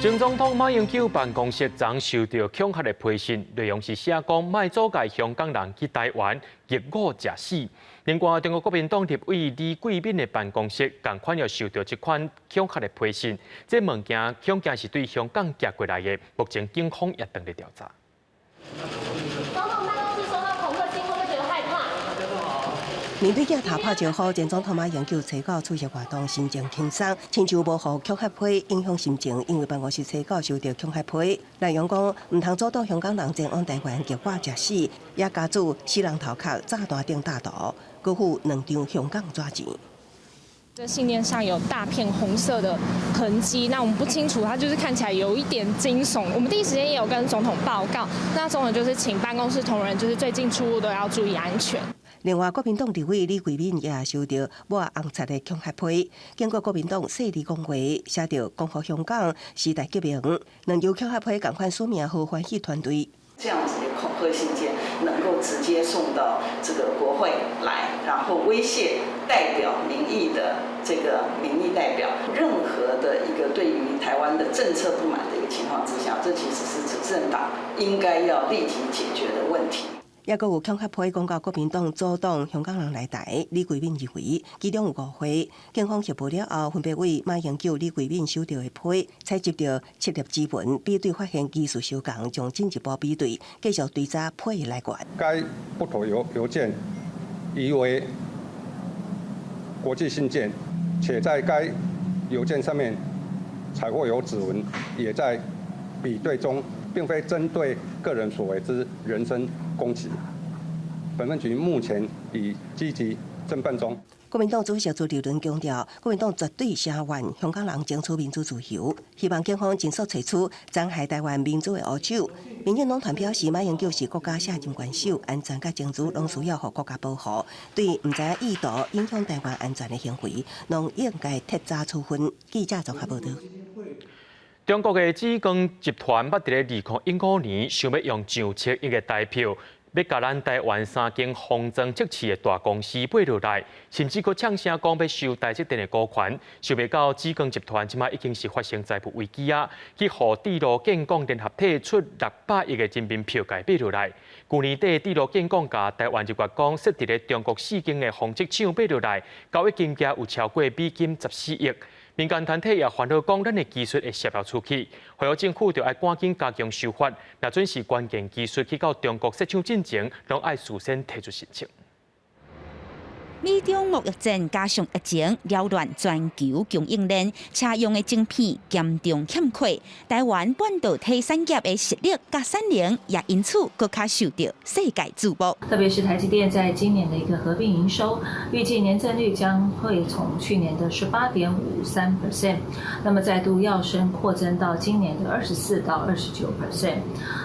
前总统马英九办公室昨收到恐吓的批信，内容是写讲卖阻碍香港人去台湾入伍食死。另外，中国国民党立委李桂敏的办公室同款又收到这款恐吓的批信，这物件恐惊是对香港寄过来的，目前警方也正在调查。 面对镜头拍招呼，前总统马英九初稿出席活动，心情轻松，亲像无互恐吓批影响心情，因为办公室初稿收到恐吓批，内容讲唔通阻挡香港人前往台湾入伍食死，也加注死人头壳炸弹顶大图，辜负2张香港纸钱。 这信念上有大片红色的痕迹，那我们不清楚，它就是看起来有一点惊悚。我们第一时间也有跟总统报告，那总统就是请办公室同仁，就是最近出入都要注意安全。 另外，国民党立委李桂敏也收到抹红漆的恐吓批，经过国民党细致讲话，写着“恭贺香港时代革命”，2张恐吓批共款署名何欢喜团队。 这样子的恐吓信件能够直接送到这个国会来，然后威胁代表民意的这个民意代表，任何的一个对于台湾的政策不满的一个情况之下，这其实是执政党应该要立即解决的问题。 也阁有恐吓批公告国民党阻挡香港人来台，李桂敏认为其中有误会。警方协报了后，分别为马英九、李桂敏收到的批，采集到7粒指纹，比对发现技术相同，将进一步比对，继续追查批的来源。该不妥邮件疑为国际信件，且在该邮件上面采获有指纹，也在比对中，并非针对个人所为之人身攻击。本分局目前已积极侦办中。国民党主席朱立伦强调，国民党绝对声援香港人争取民主自由，希望警方尽速找出残害台湾民主的恶手。民进党团表示，马英九是国家下任元首，安全甲政治拢需要互国家保护，对唔知意图影响台湾安全的行为，拢应该铁查处分。记者综合报道。 中国的紫光集团捌伫咧2015年想要用上千亿的台票，要甲咱台湾3间封装测试的大公司买落来，甚至佫呛声讲要收台积电的股权。想袂到紫光集团即马已经是发生财富危机啊！去互地路建港联合体出600亿的人民票价买落来。去年底地路建港甲台湾日月光设伫咧中国4间的纺织厂买落来，交易金额有超过美金14亿。 民间团体也烦恼讲，咱的技术会泄露出去，会有政府就要赶紧加强修法。若准是关键技术去到中国设厂进前，拢爱事先提出申请。 美中贸易战加上疫情扰乱全球供应链，车用的晶片严重欠缺，台湾半导体产业的实力甲产能也因此更加受到世界注目。特别是台积电在今年的一个合并营收，预计年增率将会从去年的18.53%，那么再度跃升扩增到今年的24到29%，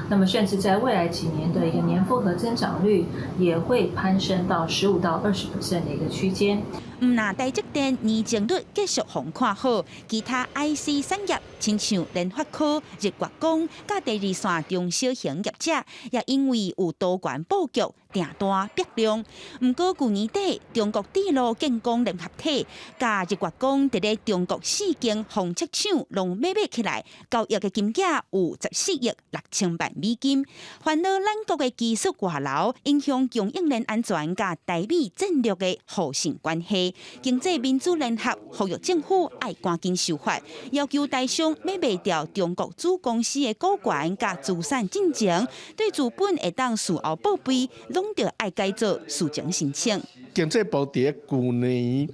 那么甚至在未来几年的一个年复合增长率也会攀升到15到20%的一个区间。唔那台积电年增率继续红看好，其他 IC 产业，亲像联发科、日月光、甲第二线中小型业者，也因为有多元布局，订单爆量。不过去年底，中国铁路建工联合体甲日月光伫咧中国4间纺织厂拢买起来，交易嘅金额有14亿6千万美金。烦恼咱国嘅技术外流，影响供应链安全甲台美战略嘅互信关系。经济民主联合呼吁政府爱赶紧修法，要求台商要卖掉中国子公司嘅股权甲资产进程，对资本会当事后报备，拢着爱改做事前申请。经济部伫去年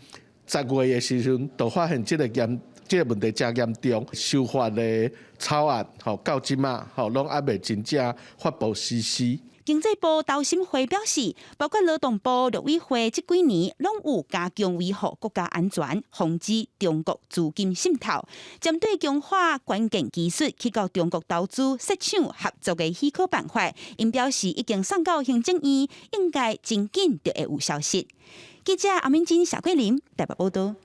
10月嘅时阵，就发现这个问题真严重，修法的草案到即马拢还未真正发布实施。经济部投审会表示，包括劳动部、陆委会这几年拢有加强维护国家安全，防止中国资金渗透。针对强化关键技术去到中国投资、设厂合作的许可办法，因表示已经送到行政院，应该真紧就会有消息。记者阿敏珍、小桂林台北报道。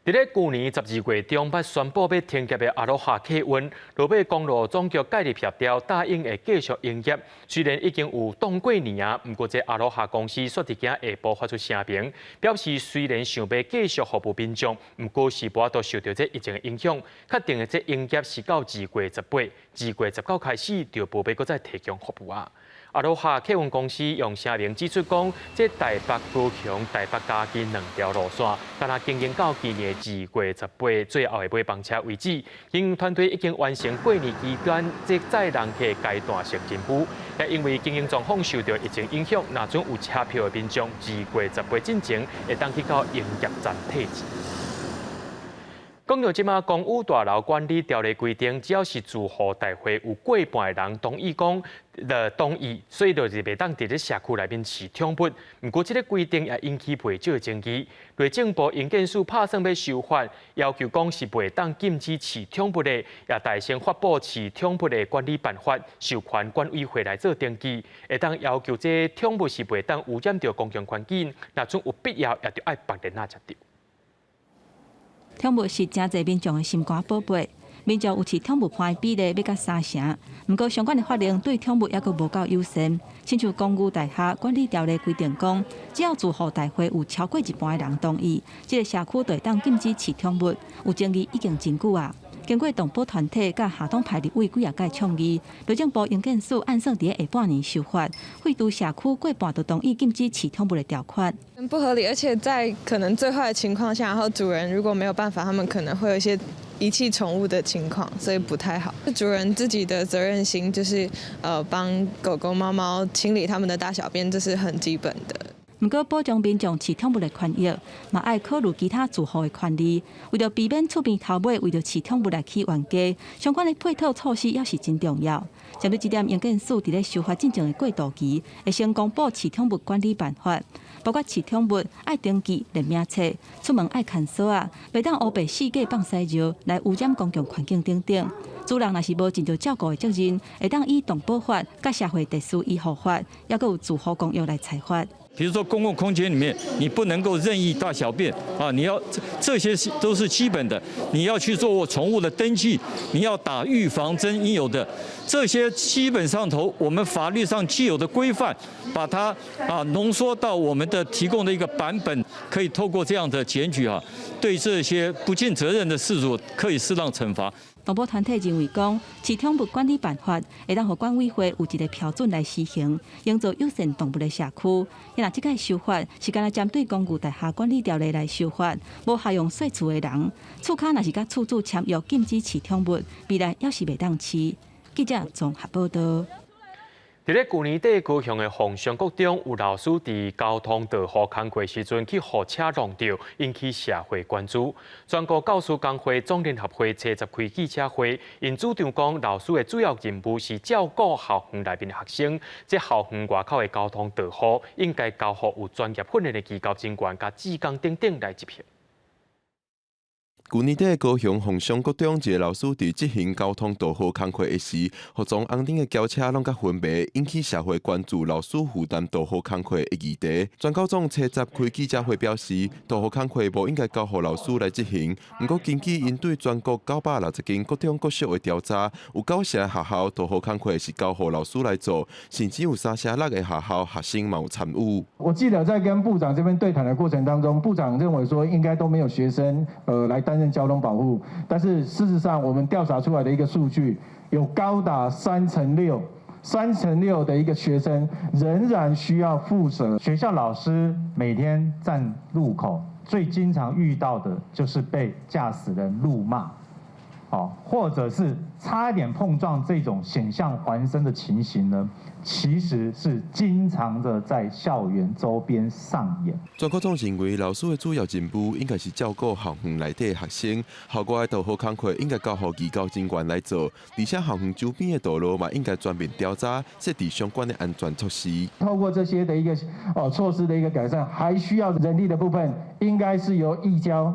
伫咧去年12月中捌宣布要停业的阿罗哈客运，落尾公路总局介入协调，答应会继续营业。虽然已经有当过年啊，不过这阿罗哈公司却伫今下晡发出声明，表示虽然想要继续服务民众，不过是无都受到这疫情的影响，确定的这营业是到2月18、2月19开始就无要再提供服务啊。阿罗哈客运公司用声明指出讲，这台北高雄、台北嘉义2条路线，但若经营到今年2月18最后的尾班车为止。营运团队已经完成过年期间这载人客阶段性进步，也因为经营状况受到疫情影响，若准有车票的民众2月18之前会当去到营业站退钱。讲到即马公务大楼管理条例规定，只要是住户大会有过半的人同意同意，所以就是袂当伫咧社区内面饲宠物。不过，这个规定也引起不少争议。内政部营建署拍算要修法，要求讲是袂当禁止饲宠物的，也大声发布饲宠物的管理办法，授权管委会来做登记，会当要求这宠物是袂当污染到公共环境，若准有必要，也着爱别人接着。宠物是真侪民众的心肝宝贝，民众有饲宠物伴的比例要到3成，不过相关的法令对宠物也阁无够友善。亲像公寓大厦管理条例规定讲，只要住户大会有超过一半的人同意，这个社区就会当禁止饲宠物。有争议已经真久啊。经过动保团体甲下党派立委几啊届倡议，内政部营建署按算伫下半年修法，废除社区过半都同意禁止饲宠物的条款。不合理，而且在可能最坏的情况下，然后主人如果没有办法，他们可能会有一些遗弃宠物的情况，所以不太好。主人自己的责任心就是帮狗狗、猫猫清理它们的大小便，这是很基本的。不过，保障民众饲宠物的权益，嘛爱考虑其他住户的权利。为了避免厝边头尾为了饲宠物来起冤家，相关的配套措施也是真重要。针对这点，营建署伫咧修法进程的过渡期，会先公布饲宠物管理办法，包括饲宠物爱登记、认名册，出门爱看锁啊，袂当黑白四界放屎尿来污染公共环境等等。主人若是无尽到照顾的责任，会当以动保法、甲社会特殊医护法，也佫有住户公约来裁罚。比如说公共空间里面，你不能够任意大小便啊！你要这些都是基本的，你要去做宠物的登记，你要打预防针，应有的这些基本上头我们法律上既有的规范，把它浓缩到我们的提供的一个版本，可以透过这样的检举对这些不尽责任的事主可以适当惩罚。动保团体认为讲，饲宠物管理办法会当互管委会有一个标准来施行，营造友善动物的社区。若即个修法是干那针对公寓大厦管理条例来修法，无适用细厝的人，厝卡若是甲厝主签约禁止饲宠物，未来也是袂当饲。记者综合报道。伫咧去年底，高雄的凤山国中有老师伫交通道路工课时阵去互车撞到，引起社会关注。全国教师工会总联合会70开记者会，因主张讲，老师的主要任务是照顾校园内面的学生，即校园外口的交通道路应该交予有专业训练的机构人员、甲职工等等来执行。去年底高雄凤山国中一个老师伫执行交通道路工课的时，服装红灯的轿车拢甲昏迷，引起社会关注老师负担道路工课的议题。全高中初十开记者会表示，道路工课无应该交予老师来执行。不过，根据因对全国960间国中国小的调查，有9成学校道路工课是交予老师来做，甚至有3成6个学校学生嘛有参与。我记得在跟部长这边对谈的过程当中，部长认为说应该都没有学生来担任交通保护，但是事实上我们调查出来的一个数据，有高达3成6的一个学生仍然需要负责。学校老师每天站路口，最经常遇到的就是被驾驶人怒骂，或者是差一点碰撞这种险象环生的情形呢，其实是经常的在校园周边上演。全国总认为，老师的主要任务应该是照顾校园内底的学生，校外的道路工课应该交予技高人员来做，而且校园周边的道路嘛应该全面调查，设置相关的安全措施。透过这些的一个措施的一个改善，还需要人力的部分，应该是由义交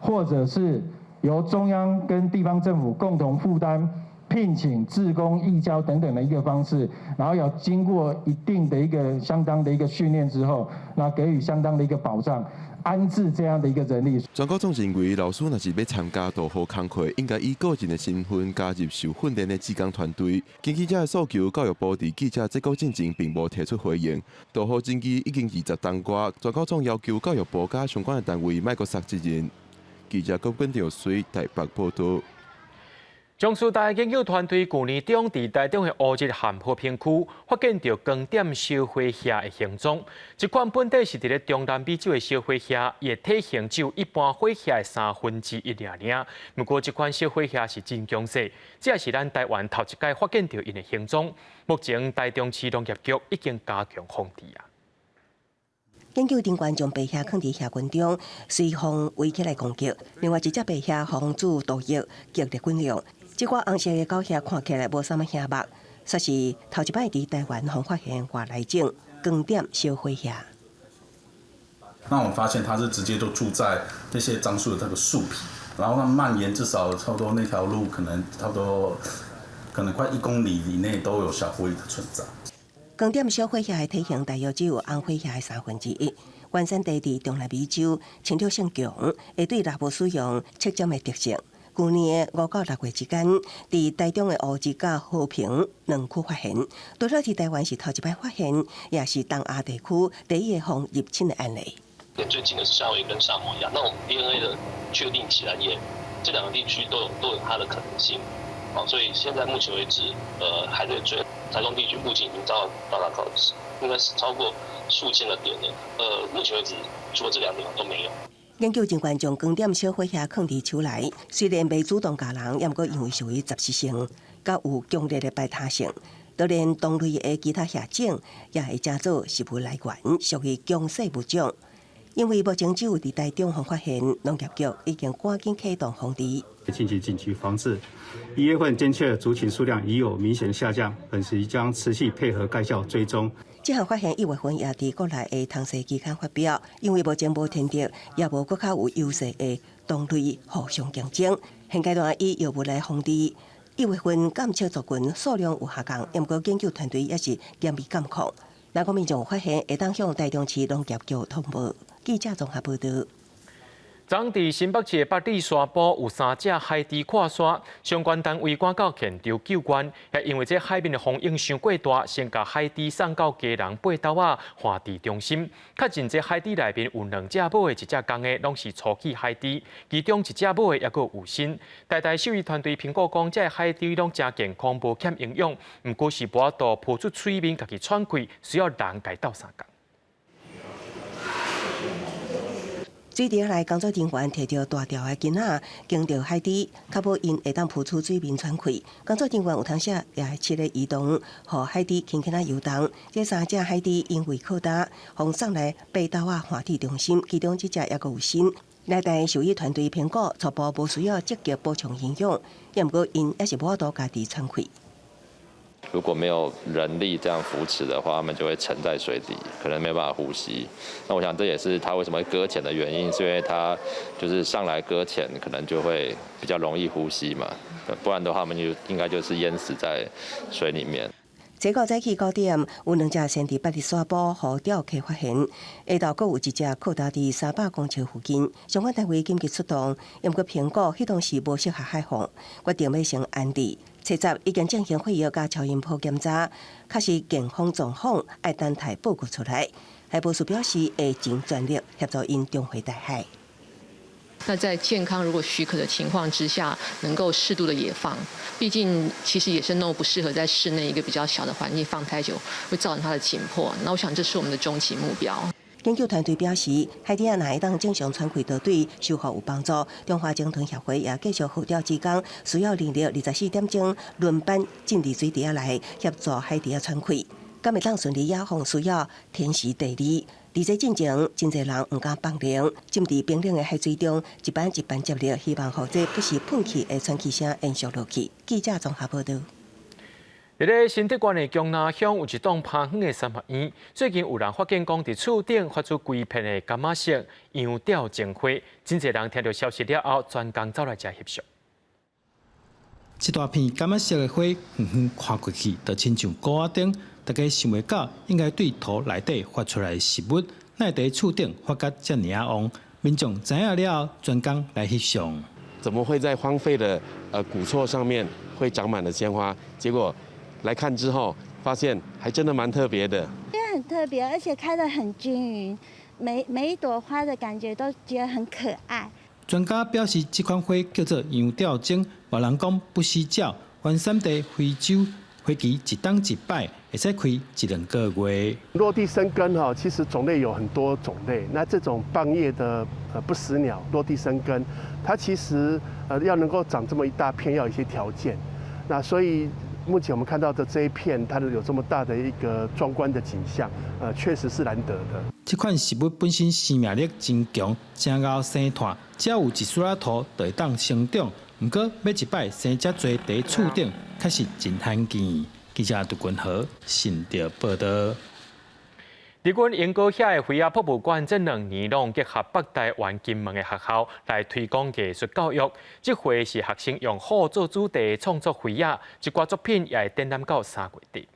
或者是由中央跟地方政府共同负担，聘请志工、义交等等的一个方式，然后要经过一定的一个相当的一个训练之后，那给予相当的一个保障，安置这样的一个人力。全国总认为，老师若是要参加道路工课，应该以个人的身份加入受训练的志工团队。根据这的诉求，教育部伫记者接稿进前并无提出回应。道路征期已经20冬过，全国总要求教育部甲相关的单位莫阁杀责任。记者郭根条随台北报道。中师大研究团队去年中伫台中的乌日和和平区发现到光点烧火蟹的形状。这款本地是伫咧中南美洲的烧火蟹，伊的体型只有一般火蟹的1/3尔尔。不过，这款烧火蟹是真强势，这也是咱台湾头一届发现到因的形状。目前台中市农业局已经加强防治啊。研究人员将白蟹放伫蟹群中，随风围起来攻击。另外一只白蟹防止毒液激烈滚流。这款红色的狗蟹看起来无啥物遐目，说是头一摆伫台湾方发现外来种光点烧火蟹。那我们发现它是直接就住在这些樟树的这个树皮，然后它蔓延至少差不多那条路可能快1公里以内都有小火蚁的存在。光点烧火蟹的体型大约只有红火蟹的1/3，原生地伫中南美洲，侵略性强，会对猎物使用切尖的特性。去年5到6月之间，伫台中的乌日甲和平2区发现，除了伫台湾是头一摆发现，也是东亚地区第一个防入侵的案例。最近的是夏威夷跟萨摩亚，那我们 DNA 的确定起来也，这2个地区都有它的可能性。所以现在目前为止，还在追台中地区附近已经遭到达到应该是超过数千个点了。目前为止，除了这2个地方都没有。研究人员将光点烧火蟹放伫手内，虽然未主动咬人，也毋过因为属于杂食性，甲有强烈的排他性，就连同类的其他蟹种也会加做食物来源，属于强势物种。因为目前只有伫台中发现，农业局已经赶紧启动防治。近期紧急防治，1月份监测族群数量已有明显下降，本时将持续配合该校追踪。这项发现1月份也伫国内的通识期刊发表，因为目前无天敌，也无更较有优势的同类互相竞争。现阶段以药物来防治。1月份监测族群数量有下降，不过研究团队也是严密监控。若国民众有发现，会当向台中市农业局通报。记者综合报道。昨伫新北市的北里沙坡有3只海猪跨沙，相关单位赶到现场救援，也因为这海面的风影伤过大，先把海猪送到家人8斗仔花地中心。确认这海猪内面有2只母的，1只公的，拢是初起海猪，其中1只母的也佫有新。台兽医团队评估讲，这海猪拢真健康，无欠营养，毋过是无度抱出水面，家己喘气，需要人家斗相共。水池内工作人员摕到大条的囡仔，经着海底，确保因会当浮出水面喘气。工作人员有当时也会切咧移动，互海底轻轻游动。这3只海底因为靠大，互送来8斗仔花地中心，其中1只也佫有新。内底兽医团队评估初步无需要积极补充营养，也毋过因也是无法度家己喘气。如果没有人力这样扶持的话，他们就会沉在水底，可能没有办法呼吸。那我想这也是他为什么会搁浅的原因，是因为他就是上来搁浅，可能就会比较容易呼吸嘛，不然的话，他们就应该就是淹死在水里面。这个早起9点，有2只先伫北日沙埔互钓客发现，下昼阁有1只靠搭伫300公尺附近，相关单位紧急出动，因过评估迄当时无适合海放，决定要先安置。车站已经进行血液加超音波检查，确实健康状况，爱等待报告出来。海保署表示会尽全力协助因重回大海。那在健康如果许可的情况之下，能够适度的野放，毕竟其实野生动物不适合在室内一个比较小的环境放太久，会造成它的紧迫。那我想这是我们的终极目标。研究团队表示，海底若会当正常穿开，对修复有帮助。中华鲸豚协会也继续护钓之工，需要人力24点钟轮班进入水底内协助海底穿开。敢会当顺利野放，需要天时地利。伫这进前，真侪人唔敢放零，浸伫冰冷的海水中，一班一班接力，希望让这不时喷气的喘气声延续落去。记者综合报道。伫咧新竹县的江南乡有一栋攀远的三合院，最近有人发现讲伫厝顶发出规片的柑仔色羊吊情花，真侪人听到消息了后，专工走来遮翕相。一大片柑仔色的花，远远看过去，就亲像高瓦顶。大家想袂到，应该对土内底发出来的食物，乃伫厝顶发觉遮尔啊旺。民众知影了后，专工来翕相。怎么会在荒废的古厝上面会长满了鲜花？结果来看之后，发现还真的蛮特别的。因为很特别，而且开得很均匀，每一朵花的感觉都觉得很可爱。专家表示，这款花叫做羊吊钟，外人讲不死鸟，原产地非洲。花期一冬一摆，会使开1-2个月。落地生根哈，其实种类有很多种类。那这种半叶的不死鸟落地生根，它其实要能够长这么一大片，要有一些条件。那所以目前我们看到的这一片，它有这么大的一个壮观的景象，确实是难得的。这款食物本身生命力真强，真熬生团，只要有一丝仔土就会当生长。不过要一摆生遮多在厝顶，确实真罕见。记者杜君豪新竹报道。伫阮英国遐的花亚博物馆，这2年拢结合北台湾金门的学校来推广艺术教育。这回是学生用火做主题创作花亚，一挂作品也会展览到3月底。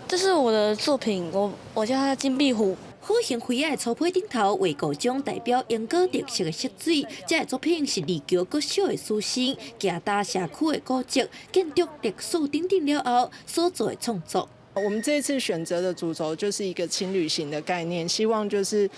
这是我的作品，我叫它金壁虎。好型花亚的草皮顶头画各种代表英国特色的色水，这个作品是二桥国小的师生行大社区的古迹、建筑、历史等等了后所做的创作。我们这次选择的主轴就是一个轻旅行的概念，希望就是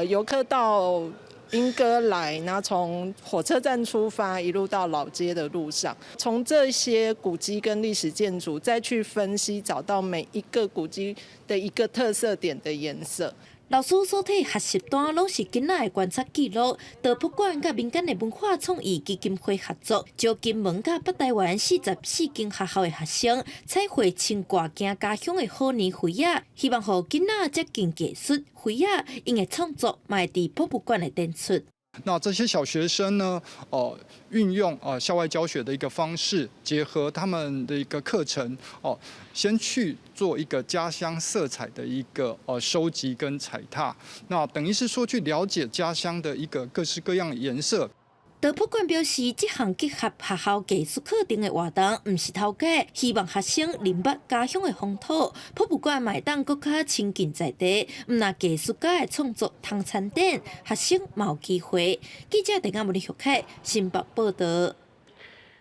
游客到莺歌来，然后从火车站出发，一路到老街的路上，从这些古迹跟历史建筑再去分析，找到每一个古迹的一个特色点的颜色。老师所提学习单拢是囡仔的观察记录，德博馆甲民间的文化创意基金会合作，招金门甲北台湾44间学校的学生彩绘青挂行家乡的好年花亚，希望让囡仔接近艺术花亚，因的创作嘛会伫博物馆内展出。那这些小学生呢，运用校外教学的一个方式，结合他们的一个课程，先去做一个家乡色彩的一个收集跟踩踏，那等于是说去了解家乡的一个各式各样的颜色。德博馆表示，这项结合学校艺术课程的活动，唔是偷假，希望学生认捌家乡的风土。博物馆卖当更加亲近在地，唔那艺术家的创作通参展，学生嘛有机会。记者陈亚文徐凯新北报道。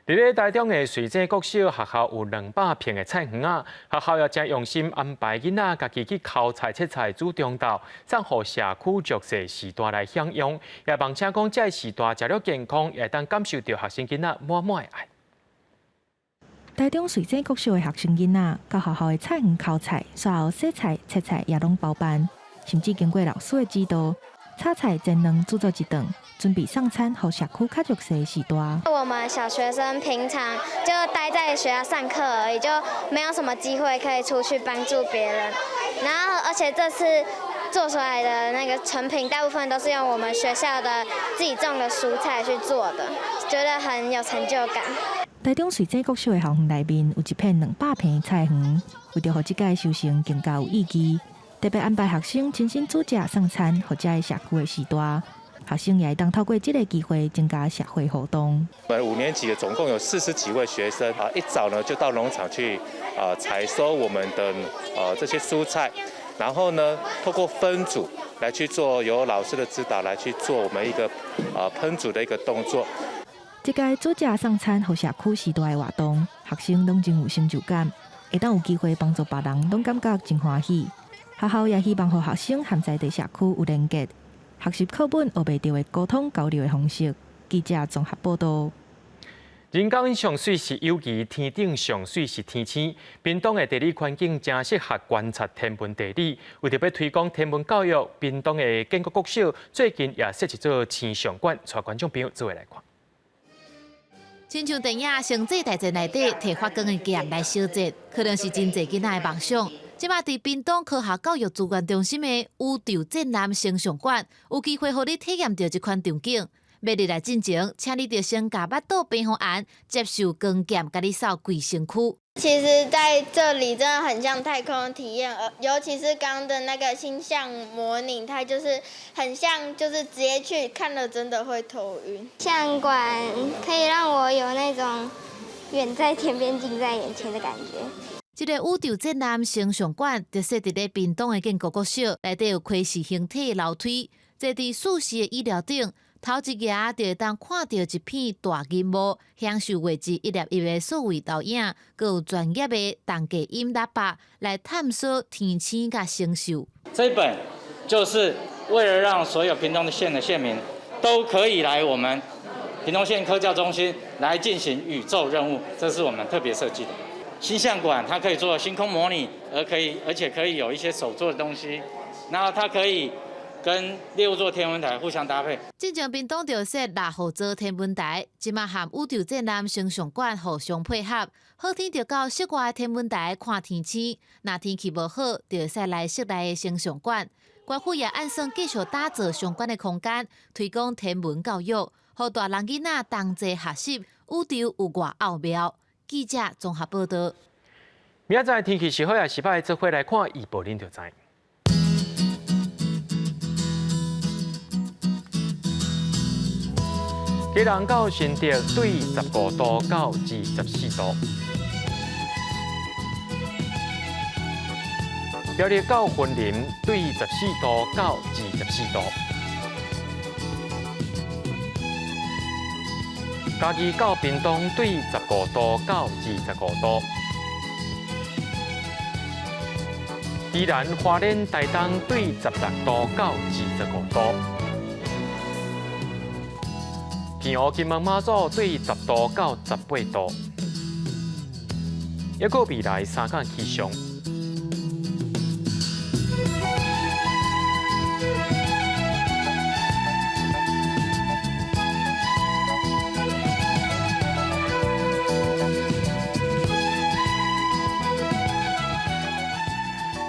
伫咧台中的水井国小学校有200片的菜园啊，学校也真用心安排囡仔家己去烤菜、切菜、煮中昼，送互社区弱势时代来享用。也望请讲这时代食了健康，也当感受到学生囡仔满满的爱。台中水井国小的学生囡仔，到学校的菜园烤菜，随后洗菜、切菜也拢包办，甚至经过老师的指导，炒菜煎蛋制作一顿。准备上餐，和社区较弱势的时代。我们小学生平常就待在学校上课而已，就没有什么机会可以出去帮助别人。然后，而且这次做出来的那个成品，大部分都是用我们学校的自己种的蔬菜去做的，觉得很有成就感。台中水井国小的校园内面有一片200坪的菜园，为着让这届收成更加有意义，特别安排学生亲身煮食送餐，给这个社区的时代。学生也当透过这个机会增加社会活动。我们5年级的总共有40几位学生啊，一早呢就到农场去采收我们的这些蔬菜，然后呢透过分组来去做，由老师的指导来去做我们一个烹煮的一个动作。这届煮食送餐给社区时代的活动，学生拢真有成就感，会当有机会帮助别人，拢感觉真欢喜。学校也希望和学生和在地社区有连结。学习课本学袂到的沟通交流的方式。记者综合报道。人工上水是有其天顶上水是天星。屏东的地理环境正适合观察天文地理。为着要推广天文教育，屏东的建国国小最近也设置做气象馆，带观众朋友做来看。亲像电影《星际大战》内底摕发光的剑来烧节，可能是真侪囡仔的梦想。即马伫屏东科学教育资源中心的宇宙展览星象馆，有机会互你体验到这款场景。要入来进前，请你着先甲巴肚变红颜，接受光剑甲你扫规身躯。其实在这里真的很像太空的体验，尤其是刚刚的那个星象模拟，它就是很像，就是直接去看了，真的会头晕。象馆可以让我有那种远在天边近在眼前的感觉。这个宇宙展览星象馆就设伫咧屏东的建国国小，内底有窥视形体的楼梯，坐伫舒适的椅料顶，头一页就会当看到一片大银幕，享受画质1:1的数位投影，佮有专业的动隔音喇叭来探索天星甲星宿。这本就是为了让所有屏东县的县民都可以来我们屏东县科教中心来进行宇宙任务，这是我们特别设计的。星象馆它可以做星空模拟，而且可以有一些手做的东西，然后它可以跟猎物座天文台互相搭配。进前屏东就设6号座天文台，即马和宇宙展览星象馆互相配合，好天就到室外天文台看天气，若天气无好，就会使来室内的星象馆。官府也按算继续打造相关的空间，推广天文教育，让大人囡仔同齐学习宇宙有偌奥妙。记者综合报道。明仔载天气是好也是歹，做伙来看预报，恁就知。基隆到新竹对15度到24度，苗栗到云林对14度到24度。嘉义到屏东对15度到25度，宜兰花莲台东对16度到25度，澎湖金门马祖对10度到18度，还有未来3天气象。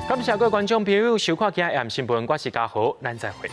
感谢各位观众朋友收看今日 AM 新闻，我是嘉豪，咱再会。